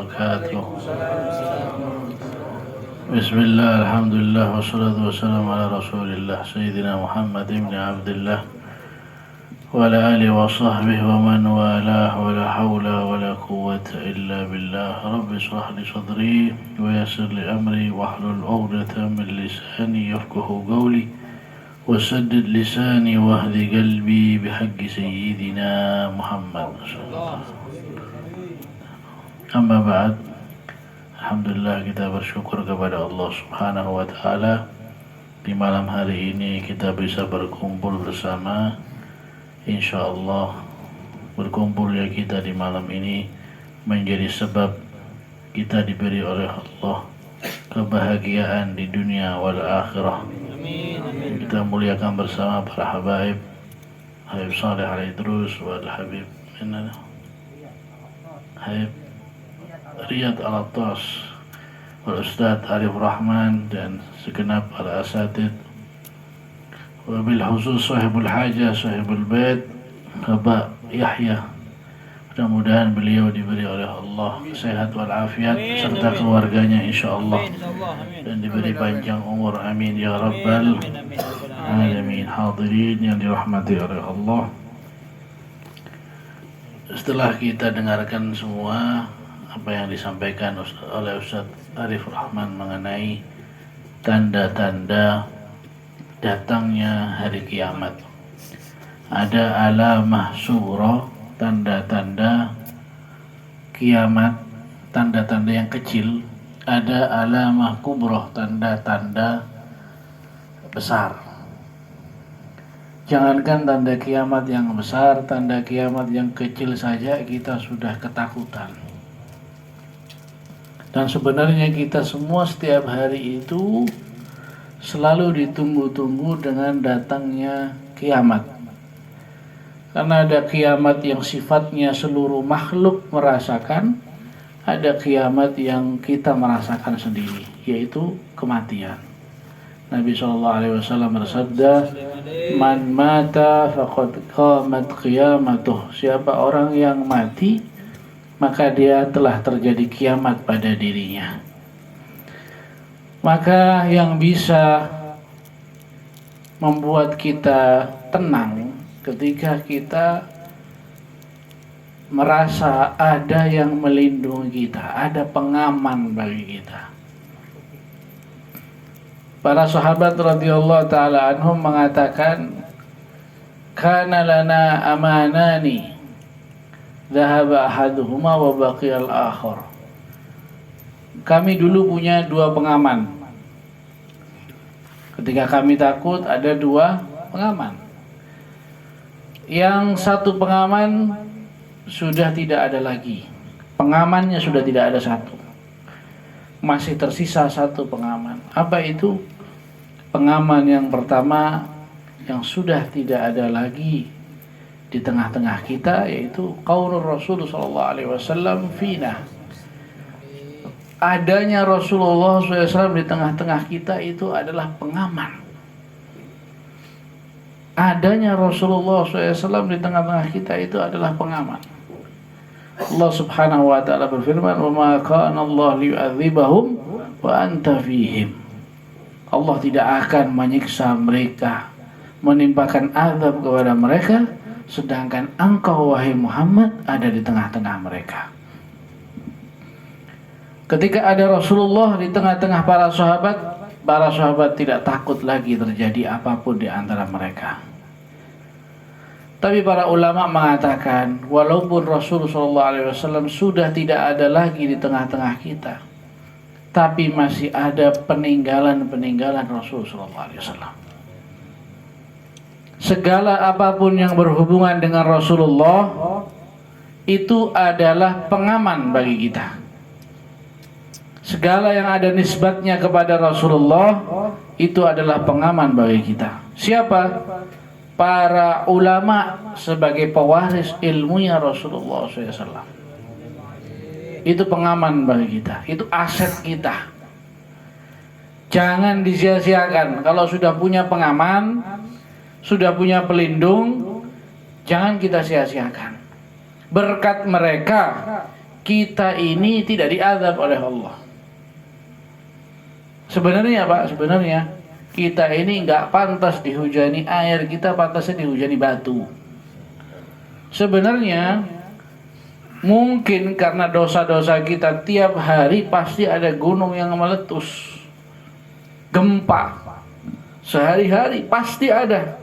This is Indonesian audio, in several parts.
وبركاته. بسم الله الحمد لله والصلاة والسلام على رسول الله سيدنا محمد بن عبد الله وعلى آله وصحبه ومن والاه ولا حول ولا قوة إلا بالله. رب اشرح لي صدري ويسر لي أمري واحلل عقدة من لساني يفقه قولي وسدد لساني واهد قلبي بحق سيدنا محمد صلى الله عليه وسلم. Amma ba'd. Alhamdulillah, kita bersyukur kepada Allah Subhanahu wa ta'ala. Di malam hari ini kita bisa berkumpul bersama. InsyaAllah berkumpulnya kita di malam ini menjadi sebab kita diberi oleh Allah kebahagiaan di dunia wal akhirah. Kita muliakan bersama para habaib, Habib Saleh Al-Idrus wal Habib Habib Riyad Al-Attas wal Ustadz Arif Rahman dan segenap para asatid, wabil khusus sahibul hajah, sahibul bait Bapak Yahya. Mudah-mudahan beliau diberi oleh Allah sehat walafiat serta keluarganya insyaallah, dan diberi panjang umur, amin ya rabbal alamin. Hadirin yang dirahmati oleh Allah, setelah kita dengarkan semua apa yang disampaikan oleh Ustaz Arif Rahman mengenai tanda-tanda datangnya hari kiamat, ada alamah surah, tanda-tanda kiamat, tanda-tanda yang kecil, ada alamah kubroh, tanda-tanda besar. Jangankan tanda kiamat yang besar, tanda kiamat yang kecil saja kita sudah ketakutan. Dan sebenarnya kita semua setiap hari itu selalu ditunggu-tunggu dengan datangnya kiamat. Karena ada kiamat yang sifatnya seluruh makhluk merasakan, ada kiamat yang kita merasakan sendiri, yaitu kematian. Nabi SAW bersabda, "Man mata faqad qamat qiyamatuh." Siapa orang yang mati, maka dia telah terjadi kiamat pada dirinya. Maka yang bisa membuat kita tenang ketika kita merasa ada yang melindungi kita, ada pengaman bagi kita. Para sahabat radhiyallahu ta'ala anhum mengatakan, "Kana lana amanani, dhahaba ahaduhuma wa baqiyal akhar." Kami dulu punya dua pengaman. Ketika kami takut, ada dua pengaman. Yang satu pengaman sudah tidak ada lagi. Pengamannya sudah tidak ada satu. Masih tersisa satu pengaman. Apa itu? Pengaman yang pertama yang sudah tidak ada lagi di tengah-tengah kita, yaitu qaulur Rasul sallallahu alaihi wasallam fina. Adanya Rasulullah SAW di tengah-tengah kita itu adalah pengaman. Adanya Rasulullah SAW di tengah-tengah kita itu adalah pengaman. Allah Subhanahu wa ta'ala berfirman, "Wa ma kana Allah liyu'adzibahum wa anta fihim." Allah tidak akan menyiksa mereka, menimpakan azab kepada mereka, sedangkan engkau wahai Muhammad ada di tengah-tengah mereka. Ketika ada Rasulullah di tengah-tengah para sahabat tidak takut lagi terjadi apapun di antara mereka. Tapi para ulama mengatakan, walaupun Rasulullah SAW sudah tidak ada lagi di tengah-tengah kita, tapi masih ada peninggalan-peninggalan Rasulullah SAW. Segala apapun yang berhubungan dengan Rasulullah itu adalah pengaman bagi kita. Segala yang ada nisbatnya kepada Rasulullah itu adalah pengaman bagi kita. Siapa? Para ulama sebagai pewaris ilmunya Rasulullah SAW. Itu pengaman bagi kita. Itu aset kita. Jangan disia-siakan. Kalau sudah punya pengaman, sudah punya pelindung, jangan kita sia-siakan. Berkat mereka kita ini tidak diazab oleh Allah. Sebenarnya Pak, sebenarnya kita ini nggak pantas dihujani air, kita pantasnya dihujani batu. Sebenarnya mungkin karena dosa-dosa kita tiap hari pasti ada gunung yang meletus, gempa sehari-hari pasti ada,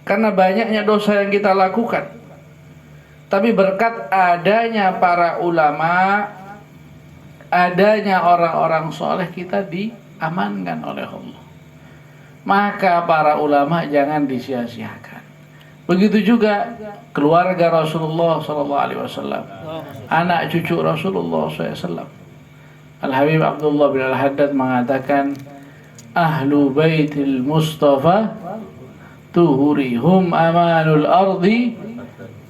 karena banyaknya dosa yang kita lakukan. Tapi berkat adanya para ulama, adanya orang-orang soleh, kita diamankan oleh Allah. Maka para ulama jangan disia-siakan. Begitu juga keluarga Rasulullah SAW, anak cucu Rasulullah SAW. Al-Habib Abdullah bin Al-Haddad mengatakan, Ahlu baitil Mustafa tuhurihum amanul ardi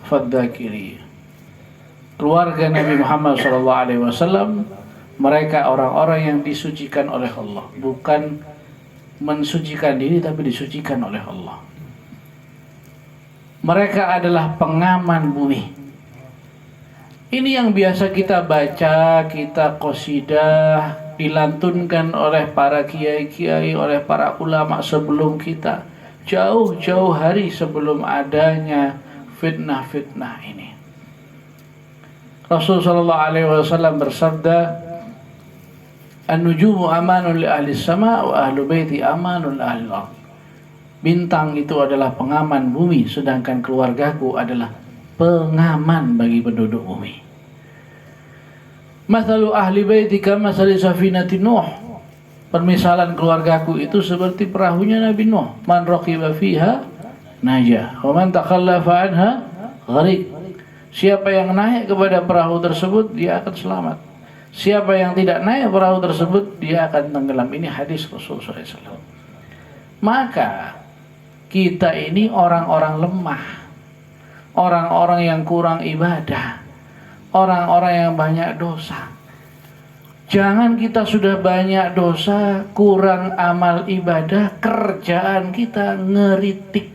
fadzakiri. Keluarga Nabi Muhammad SAW, mereka orang-orang yang disucikan oleh Allah, bukan mensucikan diri tapi disucikan oleh Allah. Mereka adalah pengaman bumi. Ini yang biasa kita baca, kita qasidah, dilantunkan oleh para kiai-kiai, oleh para ulama sebelum kita, jauh-jauh hari sebelum adanya fitnah-fitnah ini. Rasulullah SAW bersabda, An-nujumu amanun li ahli sama wa ahlu baiti amanun li ahli al-ard. Bintang itu adalah pengaman bumi, sedangkan keluargaku adalah pengaman bagi penduduk bumi. Mathalu ahli baiti kamathali safinati Nuh. Permisalan keluargaku itu seperti perahunya Nabi Nuh. Man raqiba fiha najah, wa man takhallafa anha gharik. Siapa yang naik kepada perahu tersebut, dia akan selamat. Siapa yang tidak naik perahu tersebut, dia akan tenggelam. Ini hadis Rasulullah SAW. Maka kita ini orang-orang lemah, orang-orang yang kurang ibadah, orang-orang yang banyak dosa. Jangan kita sudah banyak dosa, kurang amal ibadah, kerjaan kita ngeritik,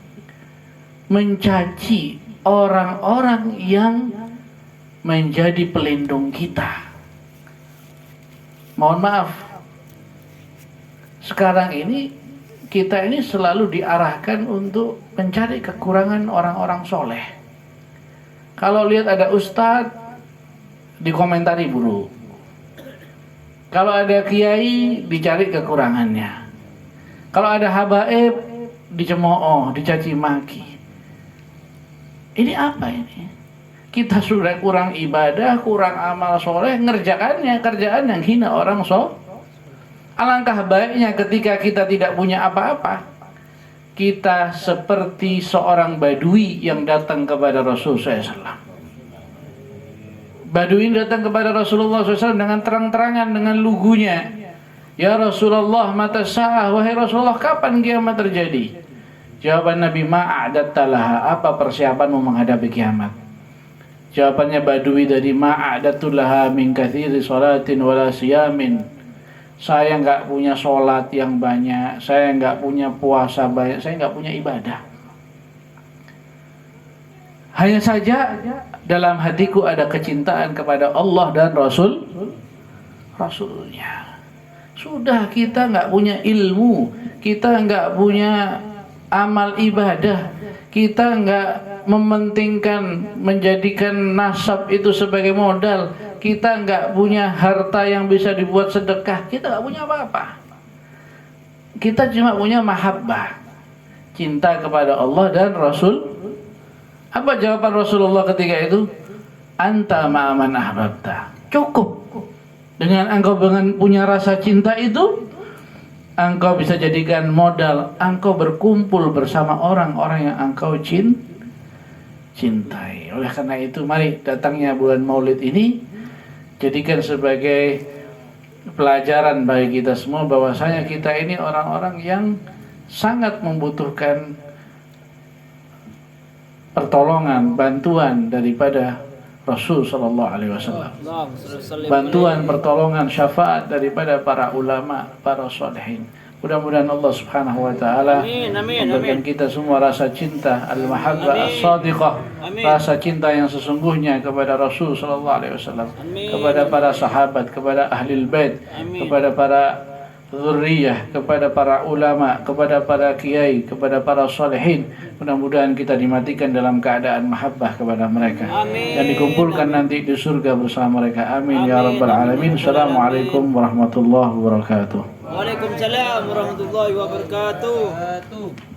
mencaci orang-orang yang menjadi pelindung kita. Mohon maaf, sekarang ini kita ini selalu diarahkan untuk mencari kekurangan orang-orang soleh. Kalau lihat ada ustadz, dikomentari buruk. Kalau ada kiai, dicari kekurangannya. Kalau ada habaib, dicemooh, dicaci maki. Ini apa ini? Kita sudah kurang ibadah, kurang amal soleh, ngerjakannya kerjaan yang hina orang soleh. Alangkah baiknya ketika kita tidak punya apa-apa, kita seperti seorang badui yang datang kepada Rasulullah SAW. Badui datang kepada Rasulullah SAW dengan terang-terangan, dengan lugunya. Ya Rasulullah, mata sa'ah, wahai Rasulullah, kapan kiamat terjadi? Jawaban Nabi, ma'adattalaha, apa persiapanmu menghadapi kiamat? Jawabannya Badui dari ma'adattulaha min kathiri salatin wala siyamin. Saya nggak punya sholat yang banyak, saya nggak punya puasa banyak, saya nggak punya ibadah. Hanya saja dalam hatiku ada kecintaan kepada Allah dan Rasulnya. Sudah, kita nggak punya ilmu, kita nggak punya amal ibadah, kita nggak mementingkan menjadikan nasab itu sebagai modal, kita nggak punya harta yang bisa dibuat sedekah, kita nggak punya apa-apa. Kita cuma punya mahabbah, cinta kepada Allah dan Rasul. Apa jawaban Rasulullah ketika itu? Anta ma'aman ahbabta. Cukup. Dengan engkau punya rasa cinta itu, engkau bisa jadikan modal, engkau berkumpul bersama orang-orang yang engkau cintai. Oleh karena itu, mari datangnya bulan Maulid ini jadikan sebagai pelajaran bagi kita semua bahwasanya kita ini orang-orang yang sangat membutuhkan pertolongan, bantuan daripada Rasul sallallahu alaihi wasallam. Bantuan, pertolongan, syafaat daripada para ulama, para sholihin. Mudah-mudahan Allah Subhanahu wa taala memberikan kita semua rasa cinta al-mahabbah as-sadiqah, rasa cinta yang sesungguhnya kepada Rasul sallallahu alaihi wasallam, kepada para sahabat, kepada ahlul bait, kepada para zurriyah, kepada para ulama, kepada para kiai, kepada para salihin. Mudah-mudahan kita dimatikan dalam keadaan mahabbah kepada mereka dan dikumpulkan nanti di surga bersama mereka. Amin ya rabbal alamin. Assalamualaikum warahmatullahi wabarakatuh. Waalaikumsalam warahmatullahi wabarakatuh.